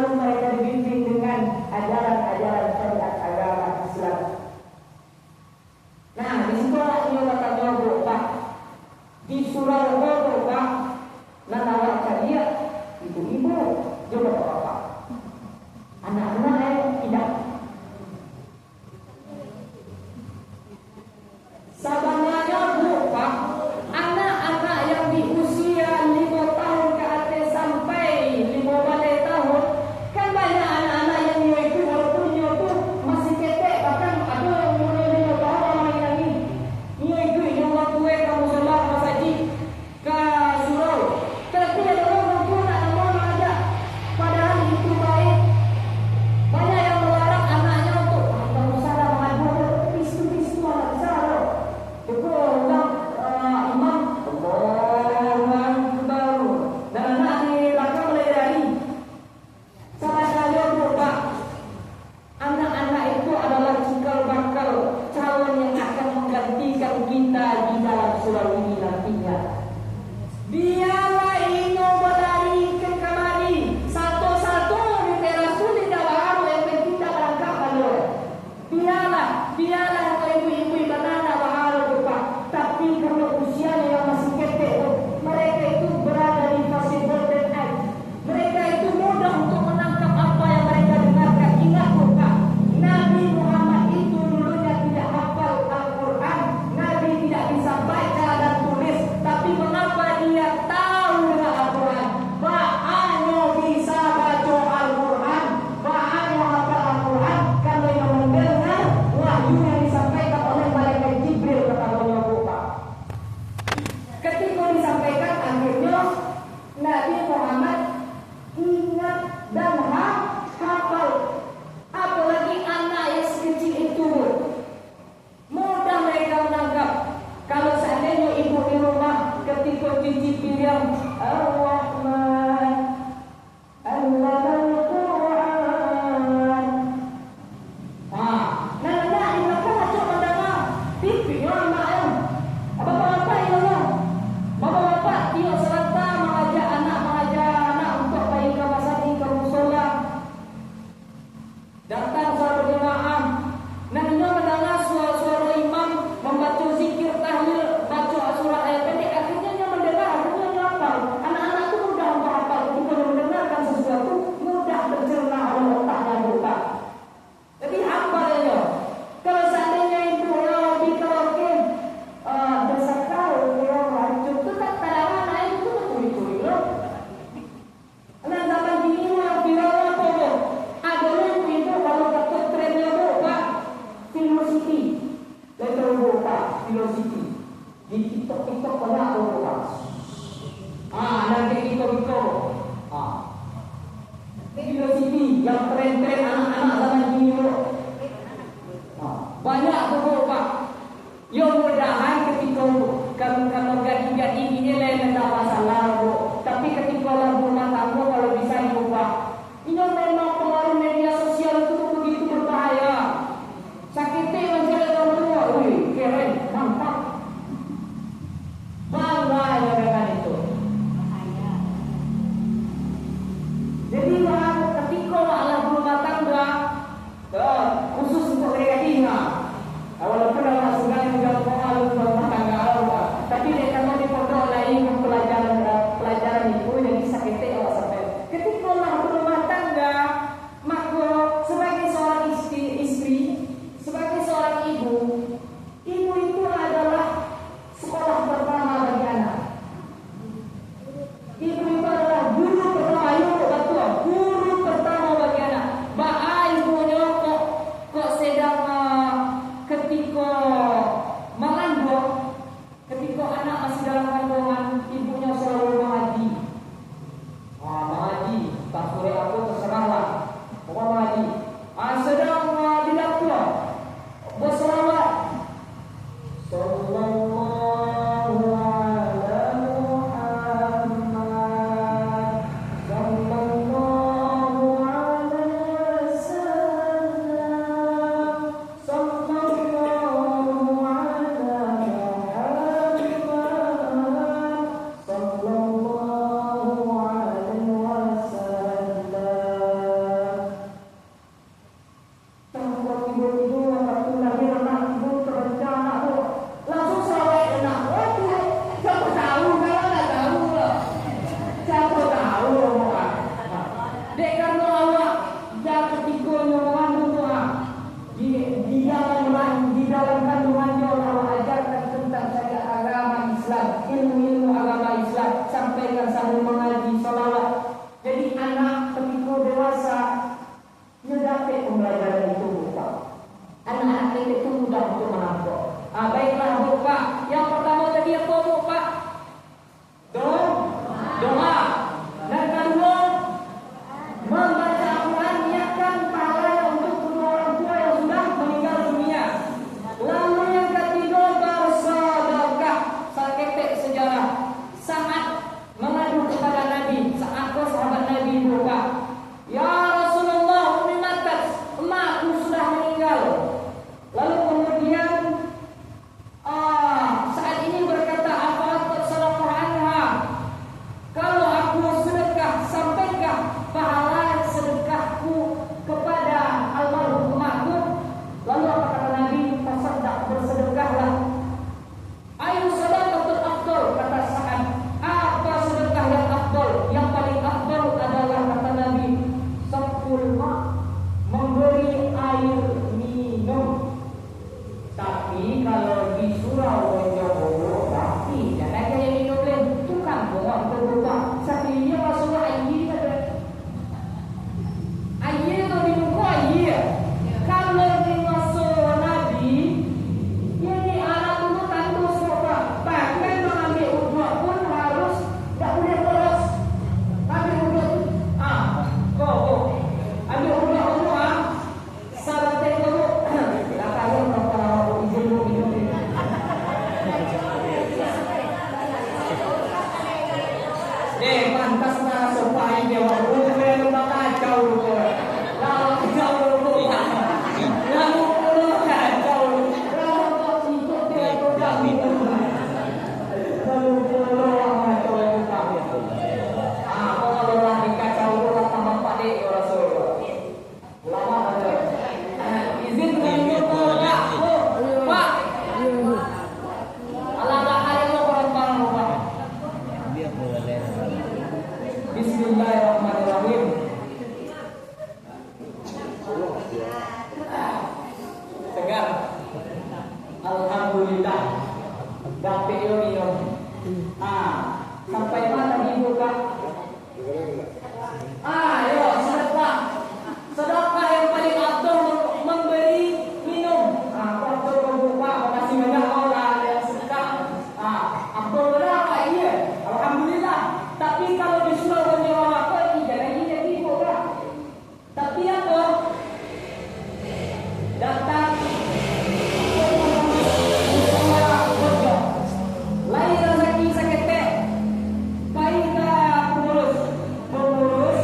selalu mereka dibimbing dengan ajaran-ajaran syariat agama Islam. Nah, di sekolah ini katanya Pak, di surau Kodo Pak, nanawar dia ibu-ibu juga apa? Anak-anak yang tidak. Sabananya Bu Pak, anak-anak yang di usia 5 tahun ke atas sampai 15 tahun, kan banyak anak-anak yang itu walaupun dia tu masih ketek, bahkan ada yang umur 5 tahun orang lagi. Dia itu yang waktu kamu solat masjid ke surau. Tapi ada orang tu nak nama aja. Padahal itu baik. Banyak yang melarang anaknya untuk kamu salah mengadu pistu-pistu anak besar. Itu orang imam Allahu Akbar. Dan anak di belakang melayani. Salah saya Pak, anak-anak itu adalah cikal bakal calon yang akan menggantikan kita di dalam surau ini nantinya. Biarlah ino berlarikan kemari satu-satu di teras tidak baru yang penting tak berangkat kalau. Biarlah kalau ibu-ibu banana baharu Pak. Tapi kalau usianya yang masih ketek, mereka itu berada di fase golden age. Mereka itu mudah untuk menangkap apa yang mereka dengarkan. Ingat Pak, Nabi Muhammad itu dulunya tidak hafal Al-Quran. Nabi tidak bisa baca dan tulis. Tapi mengapa dia tahu dengan Al-Quran? Ba'anyo bisa baca Al-Quran, ba'anyo hafal Al-Quran. Kalau yang mendengar wahyu yang disampaikan oleh malaikat Jibril katanya Pak. Ketika disampaikan akhirnya Nabi Muhammad ingat dan hafal. Apalagi anak yang sekecil itu mudah mereka menangkap. Kalau seandainya ibu di rumah ketika cicipin yang Ar-Rahman Allamal Quran. Nana di belakang acok mendengar TV orang mak yang bapak-bapak ini orang. Bapak-bapak dia serta mengajar anak untuk bayi ke masjid ke musola. Datang suara jemaah. Nana mendengar suara imam membaca zikir tahlil, baca surah ayat pendek. Akhirnya dia mendengar, akhirnya dia hafal. Anak-anak itu mudah menghafal. Ketika mendengarkan sesuatu mudah tercerna oleh otaknya Pak. Jadi hafal aja. Kalau seandainya itu yang dikeluarkan bersakau yang racun itu tak tarangan air itu curi-curi loh. Nah zaman gini yang viral apa bu? Ada itu kalau dapat trennya bu Pak, Velocity. Lepas bu Pak, Velocity. Di TikTok banyak bu Pak. Nanti TikTok. Velocity yang tren-tren anak-anak zaman gini bu. Banyak bu Pak. Yang mudahan ketika kalau gading-gading ini lain tidak masalah bu. Tapi ketika dalam rumah tangga kalau bisa diubah. Ini memang pengaruh media sosial itu begitu berbahaya. Sakitnya masih ada tua, keren, mantap. Bangga ya dengan itu. Jadi ketika malah rumah tangga khusus untuk gading walaupun orang sungai juga mengalu rumah tangga Allah, tapi dia kalau di pondok lain pelajaran itu yang bisa kita sampai ketika orang berumah tangga, maka sebagai seorang istri, sebagai seorang ibu itu adalah sekolah pertama bagi anak. Ibu itu adalah guru pertama, guru pertama bagi anak. Ibunya kok sedang ketika mengandung, ketika anak masih dalam kandungan, ibunya selalu mengaji. Mengaji, tak sore aku terserahlah. Pokoknya mengaji. Sedang di dapur berselawat. Sallallahu ala Muhammad, sallallahu alaihi wasallam, sallallahu ala Muhammad, sallallahu alaihi wasallam. Dapat minum. Sampai mana ibu kak? Yo sedekah. Sedekah yang paling abdul memberi minum. Waktu berbuka makasih banyak orang yang sedekah. Abdul berapa? Iya. Alhamdulillah. Tapi kalau disuruh menjual apa, jangan gini ibu kak. Tapi apa? Datang lain rezeki seketek. Baiklah pengurus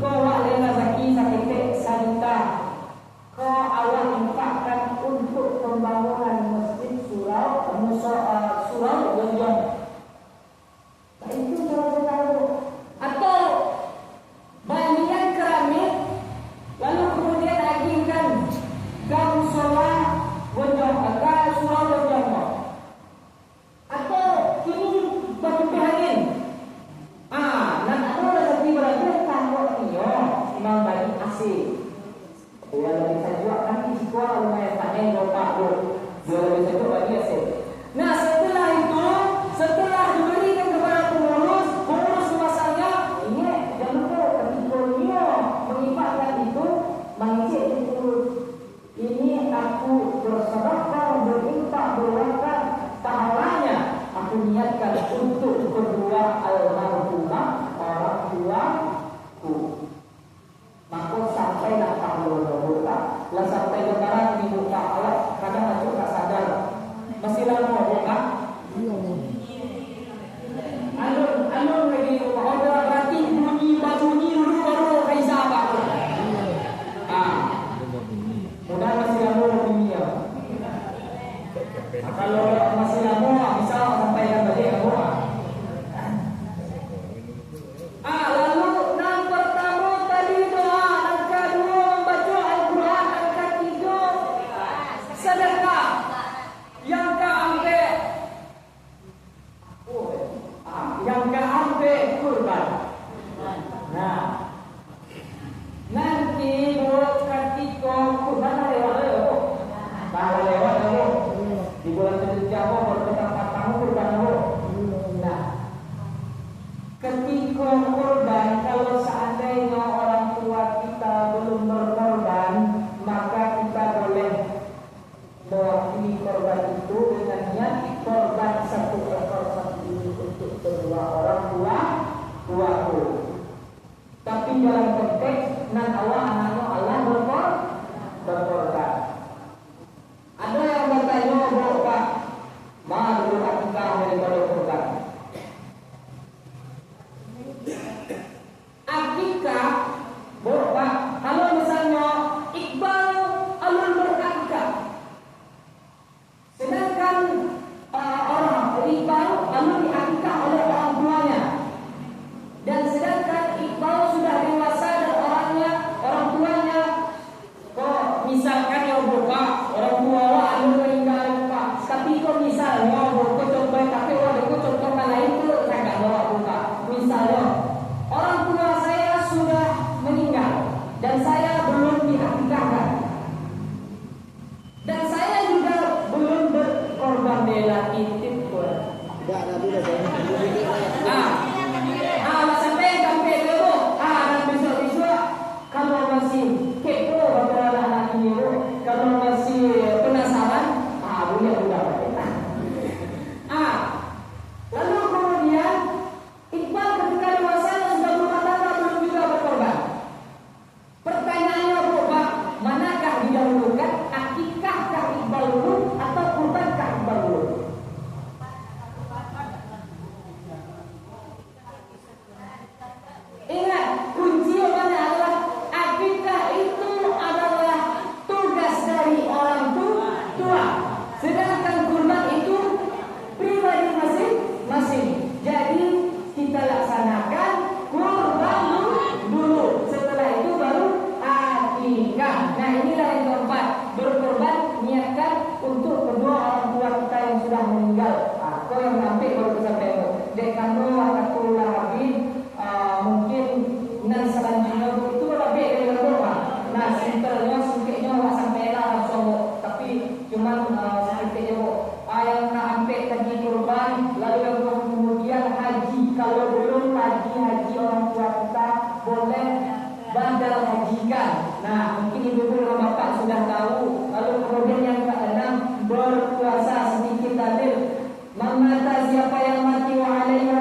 kau lain rezeki seketek sajuta. Kau awal infakkan untuk pembangunan masjid surau Jonjong. Itu kalau tahu. Atau banyak keramik lalu kemudian agihkan gang sholat Jonjong atau surau Jonjong. Atau ini baju angin. Nak ada rezeki berada tanggung iyo imam bagi asing. Dia lebih saja kan sekolah lumayan tak lupa dia lebih saja bagi asing. Nah setelah itu, setelah diberikan kepada pengurus masanya ini jangan lupa ketika dia mengifatkan itu mengicik pengurus. Ini aku bersedekah, berinfak, berwakaf, pahalanya aku niatkan untuk kedua almarhumah orang tuaku. Maka sampai datang buka, lah sampai lebaran di buka Allah kadang aku tak sadar masih lama buka. Alun lagi rumah orang berarti bunyi dulu baru kaisa apa? Mudah masih lama bunyi ya. Kalau masih lama bisa sampaikan balik aku. Lalu yang pertama tadi doa, yang kedua membaca Al-Quran, yang ketiga sedekah, yang keempat kurban. Nah, nanti buat ketika kurban lewat. Di bulan Dzulhijjah bertempat tamu kurban. Nah, ketika kurban, kalau seandainya orang tua kita belum berkorban, maka kita boleh mewakili korban itu dengan niat korban 1 ekor sapi untuk kedua orang tuaku. Tapi dalam konteks nan Allah anaknya Allah berkorban. Ada yang bertanya, Pak, mana dulu akikah daripada kurban? Akikah, Pak, kalau misalnya Iqbal alun berakikah, sedangkan orang Iqbal alun diakikah oleh orang tuanya, dan sedangkan Iqbal sudah dewasa dan orang majikan. Nah, mungkin ibu-ibu dan bapak sudah tahu. Lalu kemudian yang keenam, berpuasa sedikit tadi. Memata siapa yang mati wa alaihi